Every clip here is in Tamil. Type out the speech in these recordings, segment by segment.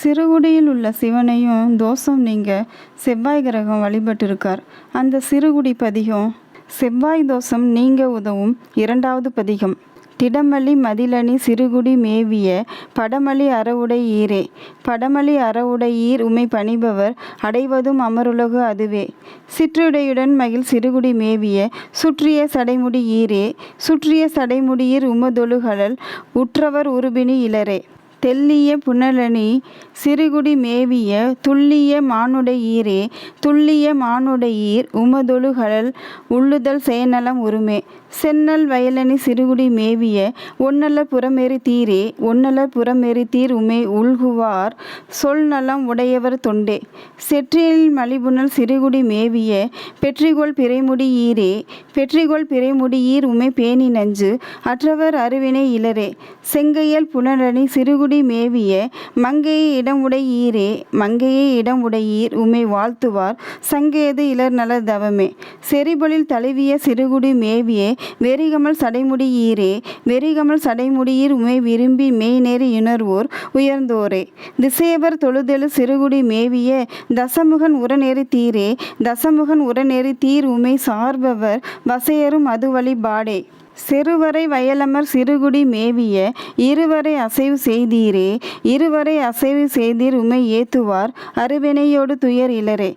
சிறுகுடியில் உள்ள சிவனையும் தோஷம் நீங்க செவ்வாய் கிரகம் வழிபட்டிருக்கார். அந்த சிறுகுடி பதிகம் செவ்வாய் தோஷம் நீங்க உதவும் 2வது பதிகம். திடமலி மதிலணி சிறுகுடி மேவிய படமலி அறவுடை ஈரே. படமலி அறவுடை ஈர் உமை பணிபவர் அடைவதும் அமருலகு அதுவே. சிற்றுடையுடன் மகிழ் சிறுகுடி மேவிய சுற்றிய சடைமுடி ஈரே. சுற்றிய சடைமுடியீர் உமதொழுகழல் உற்றவர் உருபினி இலரே. தெள்ளிய புனலணி சிறுகுடி மேவிய துள்ளிய மானுடை ஈரே. துள்ளிய மானுடை ஈர் உமதொழுகழல் உள்ளுதல் செயநலம் உருமே. செந்நல் வயலணி சிறுகுடி மேவிய ஒன்னலர் புறமெறி தீரே. ஒன்னலர் புறமெறி தீர் உமை உள்குவார் சொல் நலம் உடையவர் தொண்டே. செற்றியல் மலிபுனல் சிறுகுடி மேவிய பெற்றிகொள் பிறைமுடி ஈரே. பெற்றிகொள் பிறைமுடி ஈர் உமை பேணி நஞ்சு அற்றவர் அருவினை இலரே. செங்கையல் புனலணி சிறுகுடி மேவிய மங்கையை இடம் உடை ஈரே. மங்கையை இடம் உடையீர் உமை வாழ்த்துவார் சங்கேது இலர் நலர் தவமே. செறிபொழில் தழுவிய சிறுகுடி மேவிய வெறிகமல் சடைமுடி ஈரே. வெறிகமல் சடைமுடியீர் உமை விரும்பி மெய்நெறி யுணர்வோர் உயர்ந்தோரே. திசையவர் தொழுதெழு சிறுகுடி மேவிய தசமுகன் உரநெறி தீரே. தசமுகன் உரநெறி தீர் உமை சார்பவர் வசையரும் அது வழிபாடே. செருவரை வயலமர் சிறுகுடி மேவிய இருவரை அசைவு செய்தீரே. இருவரை அசைவு செய்தீர் உமை ஏத்துவார் அருவினையோடு துயர் இலரே.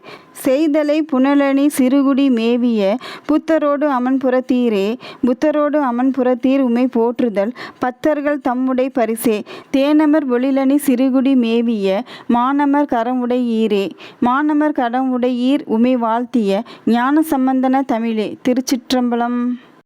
செய்தலை புனலணி சிறுகுடி மேவிய புத்தரோடு அமன்புறத்தீரே. புத்தரோடு அமன்புறத்தீர் உமை போற்றுதல் பத்தர்கள் தம்முடை பரிசே. தேனமர் பொழிலணி சிறுகுடி மேவிய மானமர் கரமுடை ஈரே. மானமர் கரமுடை ஈர் உமை வாழ்த்திய ஞான சம்பந்தன தமிழே. திருச்சிற்றம்பலம்.